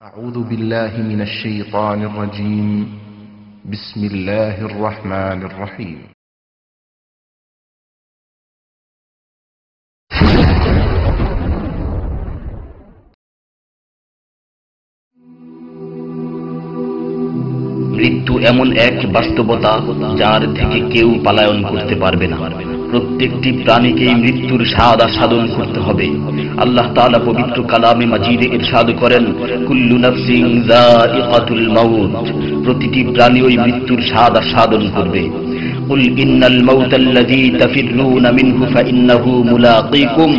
أعوذ بالله من الشيطان الرجيم. بسم الله الرحمن الرحيم. মৃত্যু এমন এক বাস্তবতা যার থেকে কেউ পলায়ন করতে পারবে না। প্রত্যেকটি প্রাণীকেই মৃত্যুর স্বাদ আস্বাদন করতে হবে। আল্লাহ তাআলা পবিত্র কালামে মাজিদে ইরশাদ করেন, কুল্লু নাফসিন যায়িকাতুল মাউত, প্রতিটি প্রাণী ওই মৃত্যুর স্বাদ আস্বাদন করবে। কুল ইন্নাল মাউতাল্লাযী তাফিররুনা মিনহু ফাইন্নাহু মুলাকীকুম,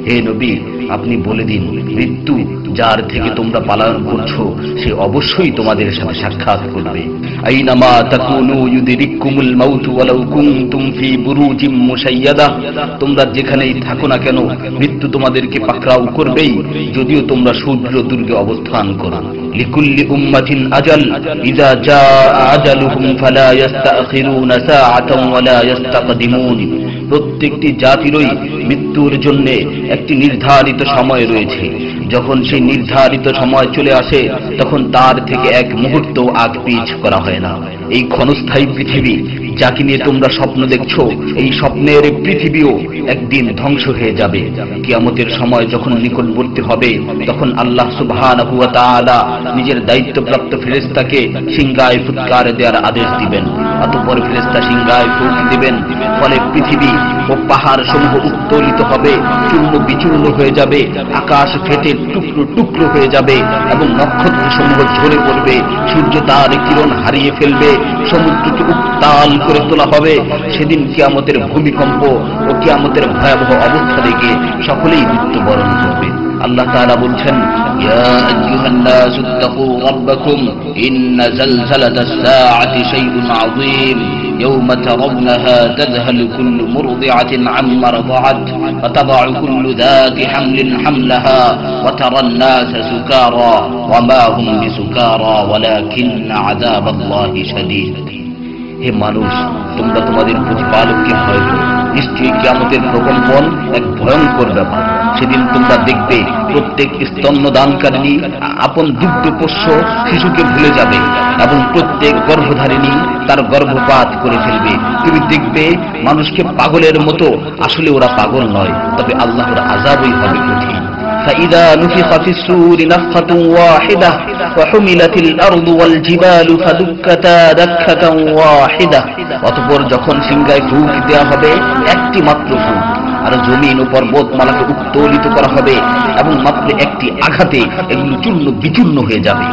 হে নবী আপনি বলে দিন, মৃত্যু যার থেকে তোমরা পলায়ন করছো সে অবশ্যই তোমাদের সাথে সাক্ষাৎ করবে। আইনামা তাকুনু ইউদরিকুমুল মাউত ওয়ালাউ কুনতুম ফি বুরুজিম মুশাইয়াদা, তোমরা যেখানেই থাকো না কেন মৃত্যু তোমাদেরকে পাকড়াও করবেই, যদিও তোমরা সূর্য দুর্গে অবস্থান করো। লিকুল্লি উম্মাতিন আজাল, ইযা জাআ আজালুহুম ফালা ইস্তাখিরুনা সাআতান ওয়ালা ইস্তাকদিমুন, প্রত্যেকটি জাতিরই মৃত্যুর জন্য একটি নির্ধারিত সময় রয়েছে। যখন সেই নির্ধারিত সময় চলে আসে তখন তার থেকে এক মুহূর্ত আগ পিছ করা হয় না। এই ক্ষণস্থায়ী পৃথিবী যাকে নিয়ে তোমরা স্বপ্ন দেখছো, এই স্বপ্নের পৃথিবীও একদিন ধ্বংস হয়ে যাবে। কিয়ামতের সময় যখন নিকটবর্তী হবে তখন আল্লাহ সুবহানাহু ওয়া তাআলা নিজের দায়িত্বপ্রাপ্ত ফেরেশতাকে সিংহায় ফুৎকার দেওয়ার আদেশ দিবেন। অতঃপর ফেরেশতা সিংহায় ফুঁক দিবেন, ফলে পৃথিবী ও পাহাড় সমূহ উত্তোলিত হবে, চূর্ণ বিচূর্ণ হয়ে যাবে, আকাশ ফেটে টুকরো টুকরো হয়ে যাবে এবং নক্ষত্র সমূহ ঝরে পড়বে, সূর্য তার কিরণ হারিয়ে ফেলবে, সমুদ্রকে উত্তাল করে তোলা হবে। সেদিন কিয়ামতের ভূমিকম্প ও কিয়ামতের ভয়াবহ অবস্থা দেখে সকলেই মৃত্যুবরণ করবে। আল্লাহ তাআলা বলছেন, ইয়া আইয়ুহান নাসু তাকু রাব্বাকুম ইন্না জালজালাতাস সাআতি শাইউন আযীম يوم ترونها تذهل كل مرضعة عما رضعت وتضع كل ذات حمل حملها وترى الناس سكارى وما هم بسكارى ولكن عذاب الله شديد। হে মানুষ, তোমরা তোমাদের প্রতিপালককে ভয় করো, নিশ্চয়ই কিয়ামতের প্রকম্পন এক ভয়ঙ্কর ব্যাপার। সেদিন তোমরা দেখবে প্রত্যেক স্তন্যদানকারিণী আপন দুগ্ধপোষ্য শিশুকে ভুলে যাবে এবং প্রত্যেক গর্ভধারিণী তার গর্ভপাত করে ফেলবে। তুমি দেখবে মানুষকে পাগলের মতো, আসলে ওরা পাগল নয়, তবে আল্লাহর আযাবই হবে কঠিন। فإذا نفخ في الصور نفخة واحدة وحملت الأرض والجبال فدكتا دكة واحدة, অতঃপর যখন সিংহায় ফুঁক দেওয়া হবে একটি মাত্র ফুঁক, আর জমিন ও পর্বতমালাকে উত্তোলিত করা হবে এবং মাত্র একটি আঘাতে এগুলো চূর্ণ বিচূর্ণ হয়ে যাবে।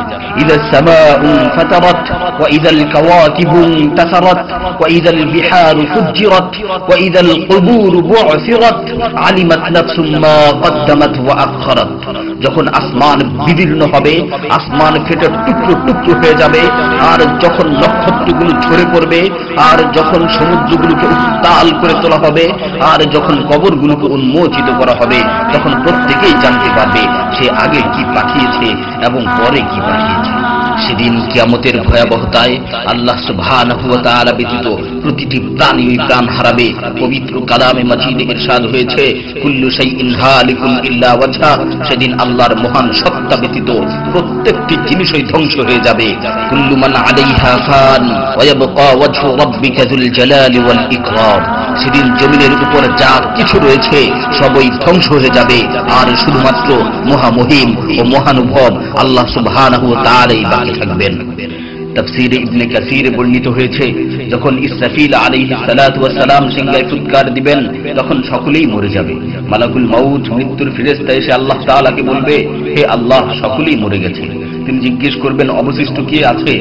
ইযা সামাউ ফাতারাত ওয়া ইযাল কাওয়াকিবু ইনতাসারাত ওয়া ইযাল বিহারু ফুজ্জিরাত ওয়া ইযাল কুবুরু বু'সিরাত আলিমাত নাফসুম মা কদ্দামাত ওয়া আখখারাত, যখন আসমান বিদীর্ণ হবে, আসমান ফেটে টুকরো টুকরো হয়ে যাবে, আর যখন নক্ষত্রগুলো ঝরে পড়বে, আর যখন সমুদ্রগুলোকে উত্তাল করে তোলা হবে, আর যখন কবরগুলোকে উন্মোচিত করা হবে, তখন প্রত্যেকেই জানতে পারবে সে আগে কি পাঠিয়েছে এবং পরে কি পাঠিয়েছে। সেদিন কিয়ামতের ভয়াবহতায় আল্লাহ সুবহানাহু ওয়া তাআলা ব্যতীত প্রতিটি প্রাণী প্রাণ হারাবে। পবিত্র কালামে মাজিদে ইরশাদ হয়েছে, কুল্লু শাইইন হালিকুন ইল্লা ওয়াজহা, সেদিন আল্লাহর মহান সত্তা ব্যতীত প্রত্যেকটি জিনিসই ধ্বংস হয়ে যাবে। কুল্লু মান আলাইহা ফান ওয়া ইয়াবকা ওয়াজহু রাব্বিকা যুল জালালি ওয়াল ইকরাম, সেদিন জমিনের উপর যা কিছু রয়েছে সবই ধ্বংস হয়ে যাবে, আর শুধুমাত্র মহামহিম ও মহানুভব আল্লাহ সুবহানাহু ওয়া তাআলাই বাকি থাকবেন। তাফসীরে ইবনে কাসীরে বর্ণিত হয়েছে, যখন ইসরাফিল আলাইহিস সালাতু ওয়াস সালাম সিংহায় ফুৎকার দিবেন তখন সকলেই মরে যাবে। মালাকুল মাউত মৃত্যুর ফেরেশতা এসে আল্লাহ তাআলাকে বলবে, হে আল্লাহ, সকলেই মরে গেছে। তিনি জিজ্ঞেস করবেন, অবশিষ্ট কে আছে?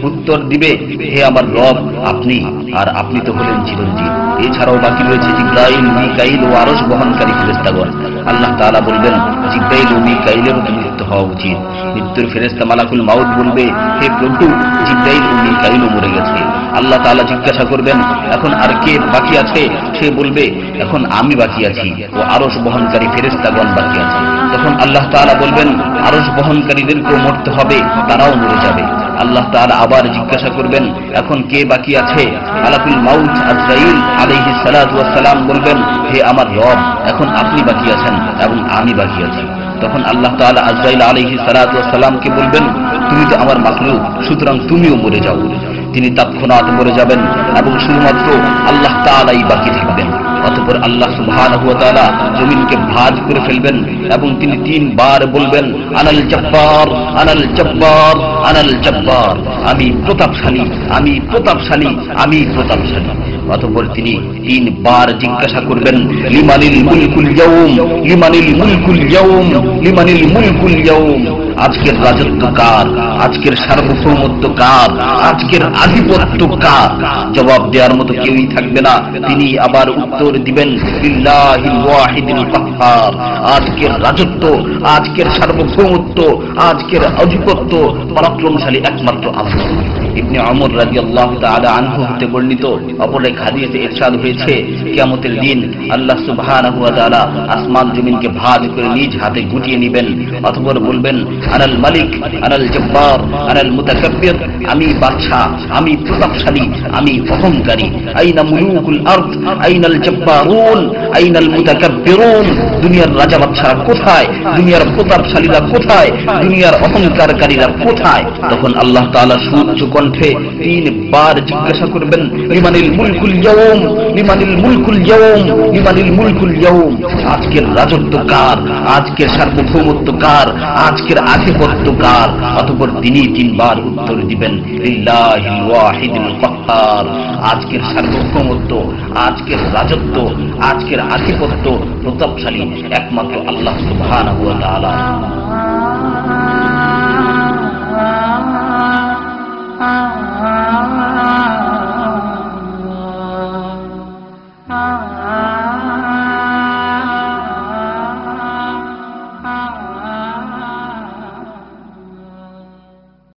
উত্তর দিবে, হে আমার রব, আপনি, আর আপনি তো হলেন চিরঞ্জীব। এছাড়াও বাকি রয়েছে জিবরাইল, মিকাইল ও আরশ বহনকারী ফেরেশতাগণ। আল্লাহ তাআলা বলবেন, জিবরাইল ও মিকাইলেরও মৃত্যু হওয়া উচিত। মৃত্যুর ফেরেশতা মালাকুল মাউত বলবে, হে প্রভু, জিবরাইল ও মিকাইলও মরে গেছে। আল্লাহ তাআলা জিজ্ঞাসা করবেন, এখন আর কে বাকি আছে? সে বলবে, এখন আমি বাকি আছি ও আরশ বহনকারী ফেরেশতাগণ বাকি আছে। তখন আল্লাহ তাআলা বলবেন, আরশ বহনকারীদেরকেও মরতে হবে, তারাও মরে যাবে। আল্লাহ তাআলা আবার জিজ্ঞাসা করবেন, এখন কে বাকি আছে? মালাকুল মাউত আজরাইল আলাইহিস সালাতু ওয়াস সালাম বলবেন, হে আমার রব, এখন আপনি বাকি আছেন এবং আমি বাকি আছি। তখন আল্লাহ তাআলা আজরাইল আলাইহিস সালাতু ওয়াস সালামকে বলবেন, তুমি তো আমার মাখলুক, সুতরাং তুমিও মরে যাও। তিনি তৎক্ষণাৎ মরে যাবেন এবং শুধুমাত্র আল্লাহ তাআলাই বাকি থাকবেন। অতঃপর আল্লাহ সুবহানাহু ওয়া তাআলা জমিনকে ভাঁজ করে ফেলবেন এবং তিনি 3 বার বলবেন, আনাল জব্বার, আনাল জব্বার, আনাল জব্বার, আমি প্রতাপশালী, আমি প্রতাপশালী, আমি প্রতাপশালী। অতঃপর তিনি 3 বার জিজ্ঞাসা করবেন, লিমানিল মুলকুল ইয়াউম, লিমানিল মুলকুল ইয়াউম, লিমানিল মুলকুল ইয়াউম, আজকের রাজত্ব কার, আজকের সার্বভৌমত্ব কার, আজকের আধিপত্য কার? জবাব দেওয়ার মতো কেউই থাকবে না। তিনি আবার উত্তর দিবেন, লিল্লাহিল ওয়াহিদিল কাহ্হার, আজকের রাজত্ব, আজকের সার্বভৌমত্ব, আজকের আধিপত্য পরাক্রমশালী একমাত্র আল্লাহ। ইবনে ওমর রাদিয়াল্লাহু তাআলা আনহু হতে বর্ণিত অপর এক হাদিসে ইরশাদ হয়েছে, কিয়ামতের দিন আল্লাহ সুবহানাহু ওয়া তাআলা আসমান জমিনকে ভাঁজ করে নিজ হাতে গুটিয়ে নেবেন। অতঃপর বলবেন, আনাল মালিক, আনাল জব্বার, আনাল মুতাকাব্বির, আমি বাদশা, আমি প্রতাপশালী, আমি অহংকারী। আইনা মুলুকুল আরদ, আইনাল জব্বারুন, আইনাল মুতাকাব্বিরুন, দুনিয়ার রাজা বাদশারা কোথায়, দুনিয়ার প্রতাপশালীরা কোথায়, দুনিয়ার অহংকারকারীরা কোথায়? তখন আল্লাহ তাআলা সুউচ্চ কণ্ঠে 3 বার জিজ্ঞাসা করবেন, লিমানিল মুলকুল ইয়াউম, লিমানিল মুলকুল ইয়াউম, লিমানিল মুলকুল ইয়াউম, আজকের রাজত্ব কার, আজকের সার্বভৌমত্ব কার, আজকের আধিপত্য কার? অতঃপর তিনি 3 বার উত্তর দিবেন, লিল্লাহিল ওয়াহিদিল কাহ্হার, আজকের সার্বভৌমত্ব, আজকের রাজত্ব, আজকের আধিপত্য প্রতাপশালী একমাত্র আল্লাহ সুবহানাহু ওয়া তাআলা।